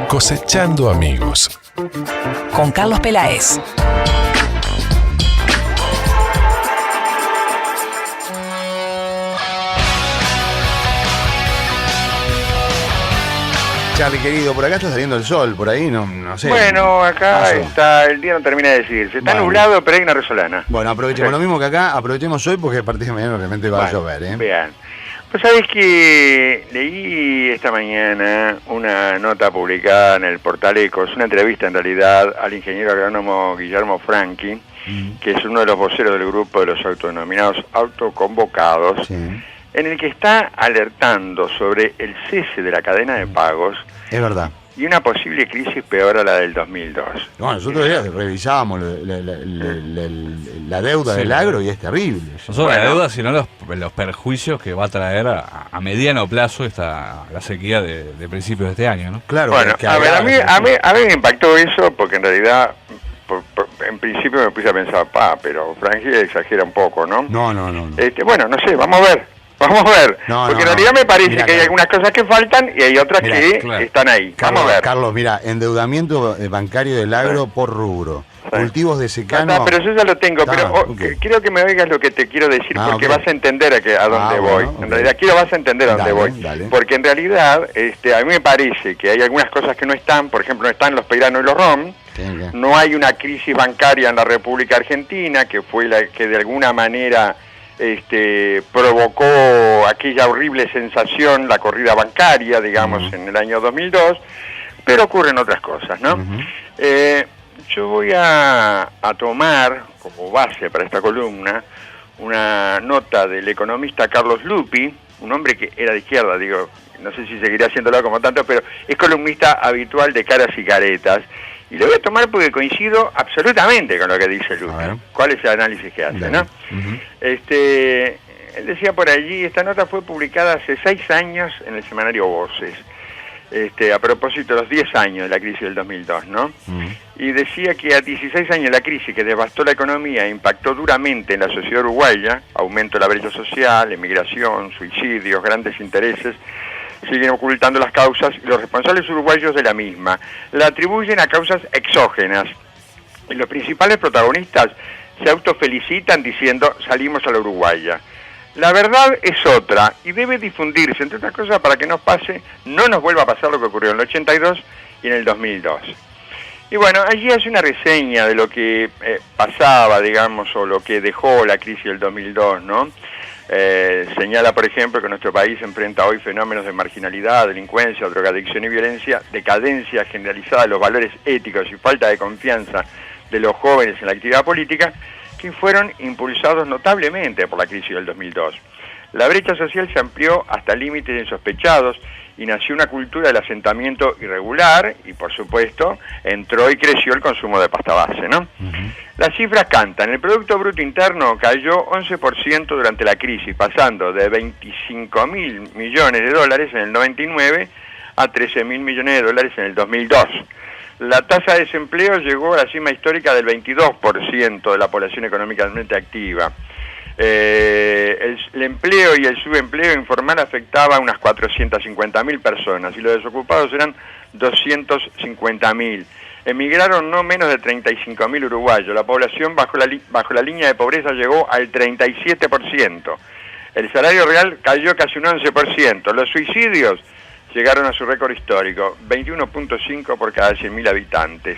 Cosechando amigos. Con Carlos Peláez. Charlie querido, por acá está saliendo el sol, por ahí no sé. Bueno, acá está, el día no termina de decirse. Está nublado, pero hay una resolana. Bueno, aprovechemos lo mismo que acá, aprovechemos hoy porque a partir de mañana realmente va a llover, ¿eh? Bien. Pues sabés que leí esta mañana una nota publicada en el portal Ecos, una entrevista en realidad al ingeniero agrónomo Guillermo Franchi, que es uno de los voceros del grupo de los autodenominados autoconvocados, en el que está alertando sobre el cese de la cadena de pagos. Es verdad. Y una posible crisis peor a la del 2002. Bueno, nosotros ya revisábamos la deuda del agro y es terrible. No solo la deuda, sino los perjuicios que va a traer a mediano plazo la sequía de principios de este año, ¿no? Claro. Bueno, a mí me impactó eso porque en realidad, en principio me puse a pensar, pero Franchi exagera un poco, ¿no? No. Bueno, no sé, vamos a ver. Porque en realidad me parece que hay algunas cosas que faltan y hay otras que están ahí. Vamos a ver. Carlos, mira, endeudamiento bancario del agro por rubro. Cultivos de secano. Pero yo ya lo tengo, pero quiero que me oigas lo que te quiero decir porque vas a entender a dónde voy. En realidad vas a entender a dónde voy. Porque en realidad a mí me parece que hay algunas cosas que no están, por ejemplo, no están los peiranos y los rom. No hay una crisis bancaria en la República Argentina, que fue la que de alguna manera provocó aquella horrible sensación, la corrida bancaria, digamos, en el año 2002, pero ocurren otras cosas, ¿no? Yo voy a tomar como base para esta columna una nota del economista Carlos Lupi, un hombre que era de izquierda, digo, no sé si seguirá haciéndolo como tanto, pero es columnista habitual de Caras y Caretas, y lo voy a tomar porque coincido absolutamente con lo que dice Lupi. ¿Cuál es el análisis que hace, no? Él decía por allí, esta nota fue publicada hace 6 años en el semanario Voces, a propósito de los 10 años de la crisis del 2002, ¿no? Y decía que a 16 años la crisis que devastó la economía e impactó duramente en la sociedad uruguaya, aumento de la brecha social, emigración, suicidios, grandes intereses, siguen ocultando las causas y los responsables uruguayos de la misma la atribuyen a causas exógenas. Y los principales protagonistas se autofelicitan diciendo salimos a la uruguaya. La verdad es otra y debe difundirse, entre otras cosas, para que no nos vuelva a pasar lo que ocurrió en el 82 y en el 2002. Y bueno, allí hace una reseña de lo que pasaba, digamos, o lo que dejó la crisis del 2002, ¿no? Señala, por ejemplo, que nuestro país enfrenta hoy fenómenos de marginalidad, delincuencia, drogadicción y violencia, decadencia generalizada de los valores éticos y falta de confianza de los jóvenes en la actividad política, que fueron impulsados notablemente por la crisis del 2002. La brecha social se amplió hasta límites insospechados y nació una cultura del asentamiento irregular y, por supuesto, entró y creció el consumo de pasta base, ¿no? Las cifras cantan. El Producto Bruto Interno cayó 11% durante la crisis, pasando de 25.000 millones de dólares en el 99 a 13.000 millones de dólares en el 2002. La tasa de desempleo llegó a la cima histórica del 22% de la población económicamente activa. El empleo y el subempleo informal afectaba a unas 450.000 personas y los desocupados eran 250.000. Emigraron no menos de 35.000 uruguayos. La población bajo la línea de pobreza llegó al 37%. El salario real cayó casi un 11%. Los suicidios llegaron a su récord histórico, 21.5 por cada 100.000 habitantes.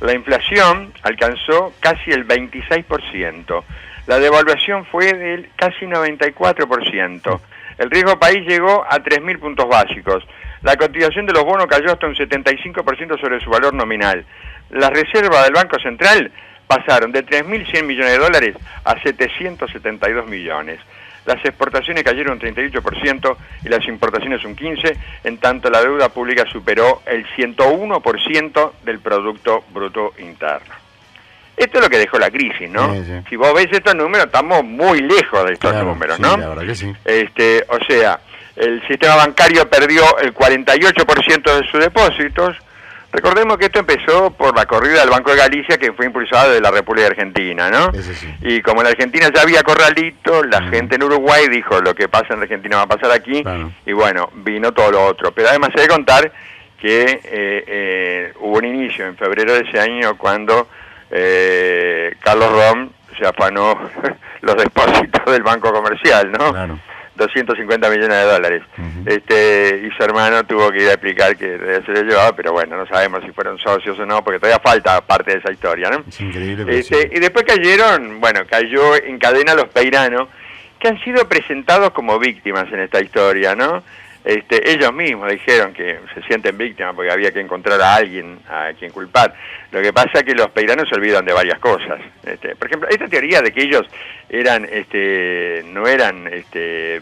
La inflación alcanzó casi el 26%. La devaluación fue del casi 94%. El riesgo país llegó a 3.000 puntos básicos. La cotización de los bonos cayó hasta un 75% sobre su valor nominal. Las reservas del Banco Central pasaron de 3.100 millones de dólares a 772 millones. Las exportaciones cayeron un 38% y las importaciones un 15%, en tanto la deuda pública superó el 101% del Producto Bruto Interno. Esto es lo que dejó la crisis, ¿no? Sí. Si vos ves estos números, estamos muy lejos de estos números, ¿no? La verdad que sí. O sea, el sistema bancario perdió el 48% de sus depósitos. Recordemos que esto empezó por la corrida del Banco de Galicia, que fue impulsada de la República Argentina, ¿no? Sí. Y como en la Argentina ya había corralito, la gente en Uruguay dijo, lo que pasa en Argentina va a pasar aquí, y bueno, vino todo lo otro. Pero además hay que contar que hubo un inicio en febrero de ese año cuando Carlos Rom se afanó los depósitos del Banco Comercial, ¿no? Claro. 250 millones de dólares. Y su hermano tuvo que ir a explicar que se lo llevaba, pero bueno, no sabemos si fueron socios o no, porque todavía falta parte de esa historia, ¿no? Es increíble. Pero sí. Y después cayó en cadena los Peirano, que han sido presentados como víctimas en esta historia, ¿no? Ellos mismos dijeron que se sienten víctimas porque había que encontrar a alguien a quien culpar. Lo que pasa es que los Peiranos se olvidan de varias cosas. Por ejemplo, esta teoría de que ellos no eran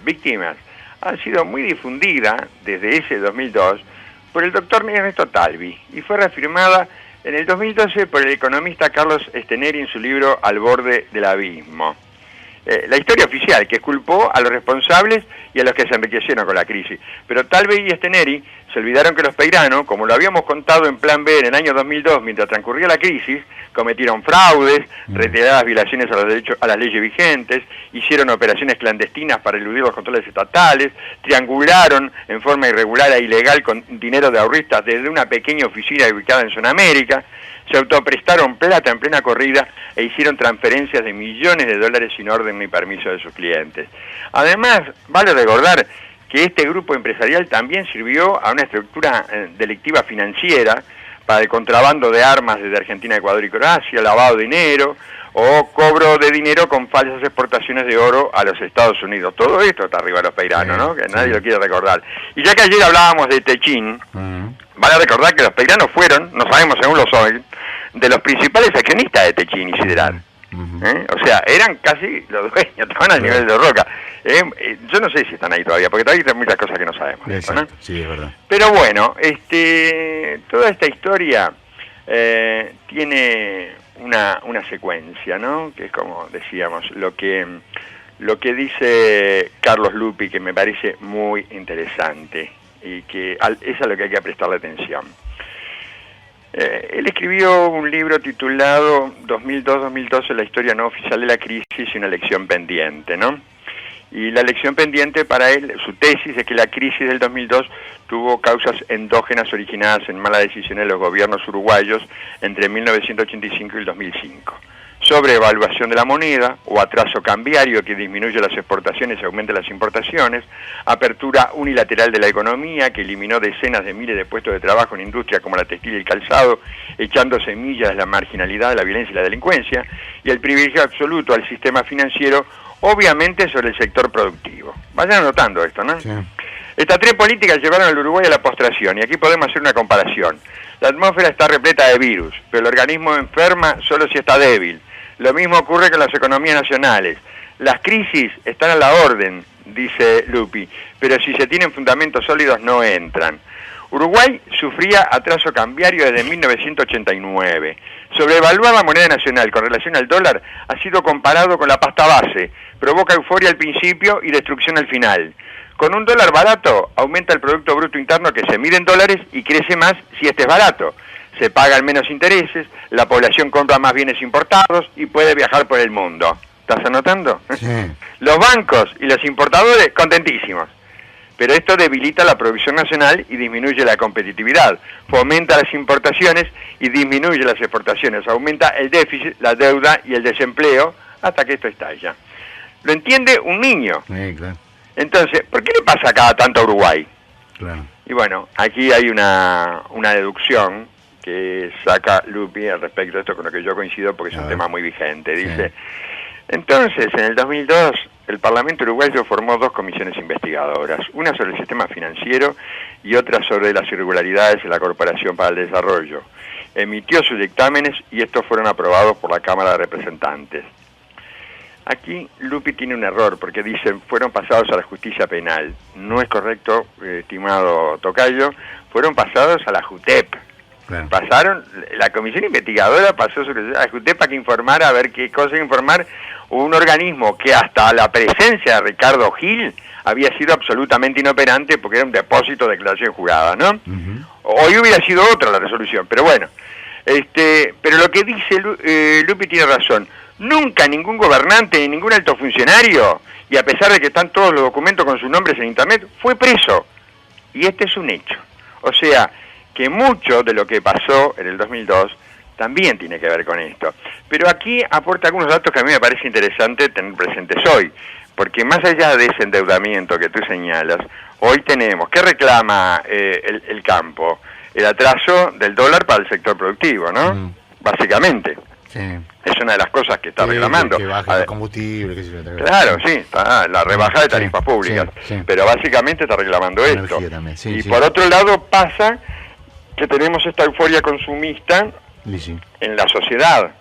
víctimas ha sido muy difundida desde ese 2002 por el doctor Ernesto Talvi y fue reafirmada en el 2012 por el economista Carlos Steneri en su libro Al borde del abismo. La historia oficial, que culpó a los responsables y a los que se enriquecieron con la crisis. Pero Talvi y Steneri se olvidaron que los Peirano, como lo habíamos contado en Plan B en el año 2002, mientras transcurría la crisis, cometieron fraudes, reiteradas violaciones a los derechos, a las leyes vigentes, hicieron operaciones clandestinas para eludir los controles estatales, triangularon en forma irregular e ilegal con dinero de ahorristas desde una pequeña oficina ubicada en Sudamérica, se autoprestaron plata en plena corrida e hicieron transferencias de millones de dólares sin orden ni permiso de sus clientes. Además, vale recordar que este grupo empresarial también sirvió a una estructura delictiva financiera para el contrabando de armas desde Argentina, Ecuador y Croacia, lavado de dinero o cobro de dinero con falsas exportaciones de oro a los Estados Unidos. Todo esto está arriba de los Peirano, ¿no? Que nadie lo quiere recordar. Y ya que ayer hablábamos de Techín, vale recordar que los Peirano fueron, no sabemos según los hoy, de los principales accionistas de Techín y Sideral. O sea, eran casi los dueños, estaban al nivel de Roca. Yo no sé si están ahí todavía, porque todavía hay muchas cosas que no sabemos. Exacto, ¿no? ¿No? Sí, es verdad. Pero bueno, toda esta historia tiene una secuencia, ¿no? Que es como decíamos, lo que dice Carlos Lupi, que me parece muy interesante y que es a lo que hay que prestarle atención. Él escribió un libro titulado 2002-2012, la historia no oficial de la crisis y una lección pendiente, ¿no? Y la lección pendiente para él, su tesis es que la crisis del 2002 tuvo causas endógenas originadas en malas decisiones de los gobiernos uruguayos entre 1985 y el 2005. Sobrevaluación de la moneda o atraso cambiario que disminuye las exportaciones y aumenta las importaciones, apertura unilateral de la economía que eliminó decenas de miles de puestos de trabajo en industria como la textil y el calzado, echando semillas de la marginalidad, la violencia y la delincuencia, y el privilegio absoluto al sistema financiero, obviamente sobre el sector productivo. Vayan anotando esto, ¿no? Sí. Estas tres políticas llevaron al Uruguay a la postración, y aquí podemos hacer una comparación. La atmósfera está repleta de virus, pero el organismo enferma solo si está débil. Lo mismo ocurre con las economías nacionales. Las crisis están a la orden, dice Lupi, pero si se tienen fundamentos sólidos no entran. Uruguay sufría atraso cambiario desde 1989. Sobrevaluar la moneda nacional con relación al dólar ha sido comparado con la pasta base. Provoca euforia al principio y destrucción al final. Con un dólar barato aumenta el Producto Bruto Interno que se mide en dólares y crece más si este es barato. Se pagan menos intereses, la población compra más bienes importados y puede viajar por el mundo. ¿Estás anotando? Sí. Los bancos y los importadores contentísimos. Pero esto debilita la producción nacional y disminuye la competitividad. Fomenta las importaciones y disminuye las exportaciones. Aumenta el déficit, la deuda y el desempleo hasta que esto estalla. ¿Lo entiende un niño? Sí, claro. Entonces, ¿por qué le pasa cada tanto a Uruguay? Claro. Y bueno, aquí hay una deducción que saca Lupi al respecto de esto, con lo que yo coincido porque es un tema muy vigente. Dice, entonces, en el 2002, el Parlamento uruguayo formó dos comisiones investigadoras, una sobre el sistema financiero y otra sobre las irregularidades en la Corporación para el Desarrollo. Emitió sus dictámenes y estos fueron aprobados por la Cámara de Representantes. Aquí Lupi tiene un error porque dicen fueron pasados a la justicia penal. No es correcto, estimado tocayo, fueron pasados a la JUTEP. Claro. Pasaron, la comisión investigadora pasó sobre la JUTEP para que informara, a ver qué cosa informar, un organismo que hasta la presencia de Ricardo Gil había sido absolutamente inoperante porque era un depósito de declaración jurada, ¿no? Hoy hubiera sido otra la resolución, pero bueno. Pero lo que dice Lupi tiene razón. Nunca ningún gobernante ni ningún alto funcionario, y a pesar de que están todos los documentos con sus nombres en internet, fue preso. Y este es un hecho. O sea, que mucho de lo que pasó en el 2002 también tiene que ver con esto. Pero aquí aporta algunos datos que a mí me parece interesante tener presentes hoy, porque más allá de ese endeudamiento que tú señalas, hoy tenemos, ¿qué reclama el campo? El atraso del dólar para el sector productivo, ¿no? Básicamente. Sí. Es una de las cosas que está reclamando. Que baje el combustible, que se Claro, sí, está la rebajada de tarifas públicas, pero básicamente está reclamando esto. También. Y por otro lado pasa que tenemos esta euforia consumista en la sociedad.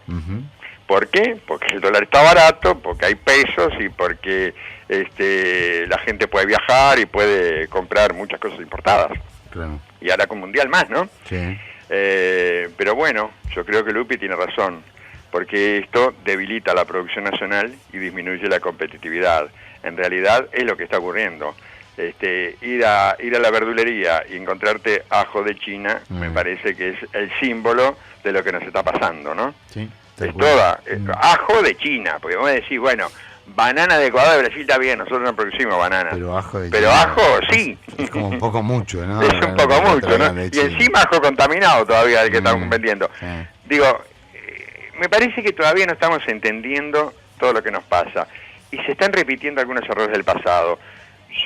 ¿Por qué? Porque el dólar está barato, porque hay pesos y porque la gente puede viajar y puede comprar muchas cosas importadas. Claro. Y ahora con Mundial más, ¿no? Sí. Pero bueno, yo creo que Lupi tiene razón, porque esto debilita la producción nacional y disminuye la competitividad. En realidad es lo que está ocurriendo. Ir a la verdulería y encontrarte ajo de China me parece que es el símbolo de lo que nos está pasando, ¿no? Sí. Es toda ajo de China, porque vos me decís, bueno, banana de Ecuador, de Brasil está bien, nosotros no producimos banana. Pero ajo de Pero China, ajo sí. Es como un poco mucho, ¿no? Es un poco mucho, ¿no? Y encima ajo contaminado todavía el que estamos vendiendo. Sí. Digo, me parece que todavía no estamos entendiendo todo lo que nos pasa. Y se están repitiendo algunos errores del pasado.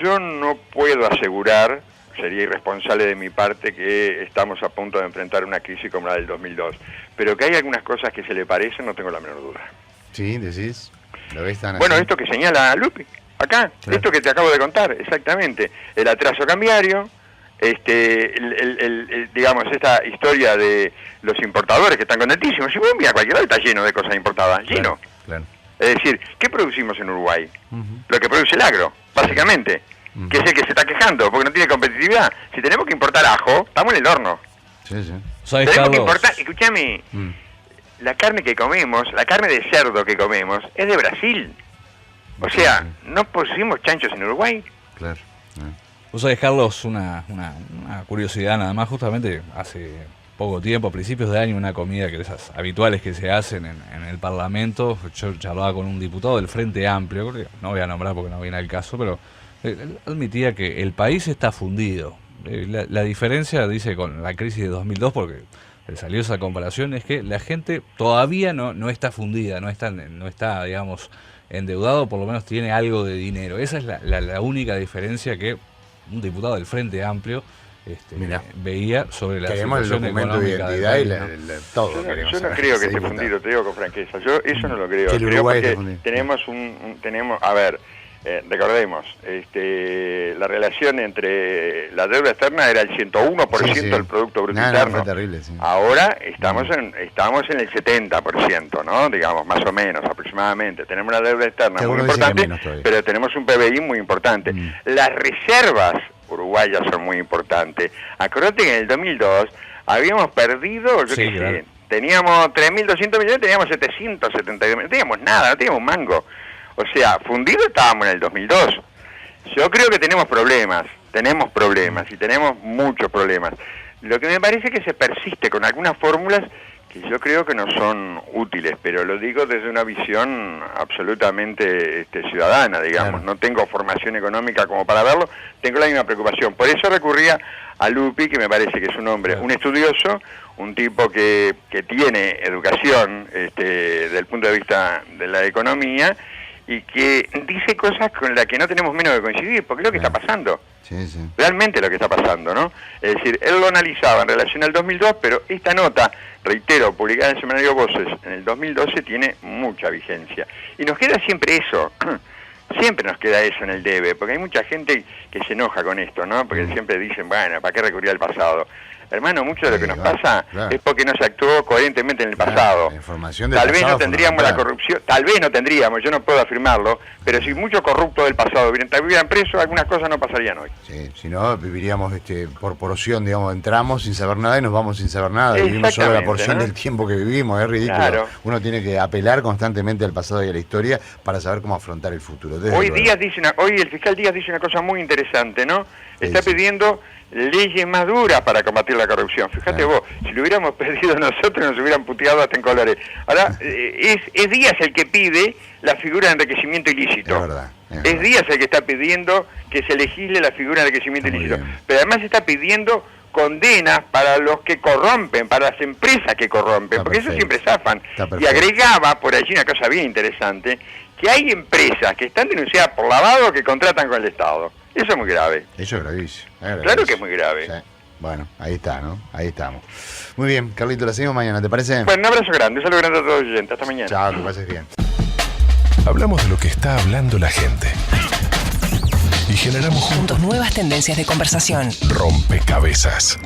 Yo no puedo asegurar, sería irresponsable de mi parte, que estamos a punto de enfrentar una crisis como la del 2002. Pero que hay algunas cosas que se le parecen, no tengo la menor duda. Sí, decís. ¿Lo ves tan Bueno, así? esto que señala Lupi, acá, claro. Esto que te acabo de contar, exactamente. El atraso cambiario, digamos, esta historia de los importadores que están contentísimos. Si vos envías a cualquier lado está lleno de cosas importadas, lleno. Claro. Es decir, ¿qué producimos en Uruguay? Lo que produce el agro, básicamente, que es el que se está quejando, porque no tiene competitividad. Si tenemos que importar ajo, estamos en el horno. Sí. Tenemos que importar, escúchame, la carne que comemos, la carne de cerdo que comemos, es de Brasil. O sea, ¿no pusimos chanchos en Uruguay? Claro. Vos sabés, Carlos, una curiosidad nada más, justamente hace poco tiempo, a principios de año, una comida que de esas habituales que se hacen en el Parlamento, yo charlaba con un diputado del Frente Amplio, no voy a nombrar porque no viene al caso, pero él admitía que el país está fundido. La diferencia, dice, con la crisis de 2002, porque salió esa comparación, es que la gente todavía no está fundida, no está, digamos, endeudado, por lo menos tiene algo de dinero. Esa es la única diferencia que un diputado del Frente Amplio veía sobre la situación el documento de identidad y todo. Yo no creo que esté fundido, te digo con franqueza. Yo eso no lo creo. Creo porque tenemos a ver, recordemos, la relación entre la deuda externa era el 101% del Producto Bruto Interno. Terrible, Ahora estamos en el 70%, ¿no? Digamos, más o menos, aproximadamente. Tenemos una deuda externa muy importante, pero tenemos un PBI muy importante. Las reservas uruguayas son muy importantes. Acordate que en el 2002 habíamos perdido, claro. Teníamos 3.200 millones, teníamos 772 millones, no teníamos nada, no teníamos un mango. O sea, fundido estábamos en el 2002. Yo creo que tenemos problemas y tenemos muchos problemas. Lo que me parece que se persiste con algunas fórmulas que yo creo que no son útiles, pero lo digo desde una visión absolutamente ciudadana, digamos. Claro. No tengo formación económica como para verlo, tengo la misma preocupación. Por eso recurría a Lupi, que me parece que es un hombre, un estudioso, un tipo que tiene educación desde el punto de vista de la economía, y que dice cosas con las que no tenemos menos de coincidir, porque es lo que está pasando. Sí. Realmente lo que está pasando, ¿no? Es decir, él lo analizaba en relación al 2002, pero esta nota, reitero, publicada en el semanario Voces en el 2012, tiene mucha vigencia. Y nos queda siempre eso, siempre nos queda eso en el debe, porque hay mucha gente que se enoja con esto, ¿no? Porque siempre dicen, bueno, ¿para qué recurrir al pasado? Hermano, mucho de lo que nos pasa es porque no se actuó coherentemente en el pasado. Tal vez no tendríamos la corrupción, yo no puedo afirmarlo, pero si muchos corruptos del pasado hubieran preso, algunas cosas no pasarían hoy. Sí, si no, viviríamos por porción, digamos, entramos sin saber nada y nos vamos sin saber nada. Vivimos solo la porción del tiempo que vivimos, es ridículo. Claro. Uno tiene que apelar constantemente al pasado y a la historia para saber cómo afrontar el futuro. Hoy el fiscal Díaz dice una cosa muy interesante, ¿no? Está pidiendo leyes más duras para combatir la corrupción. Fíjate vos, si lo hubiéramos pedido nosotros nos hubieran puteado hasta en colores. Ahora, es Díaz el que pide la figura de enriquecimiento ilícito. Es verdad. Es Díaz el que está pidiendo que se legisle la figura de enriquecimiento ilícito. Pero además está pidiendo condenas para los que corrompen, para las empresas que corrompen, porque eso siempre zafan. Y agregaba por allí una cosa bien interesante, que hay empresas que están denunciadas por lavado que contratan con el Estado. Eso es muy grave. Eso es gravísimo. Claro que es muy grave. Sí. Bueno, ahí está, ¿no? Ahí estamos. Muy bien, Carlito, la seguimos mañana, ¿te parece? Bueno, un abrazo grande, un saludo grande a todos los oyentes. Hasta mañana. Chao, que pases bien. Hablamos de lo que está hablando la gente. Y generamos juntos nuevas tendencias de conversación. Rompecabezas.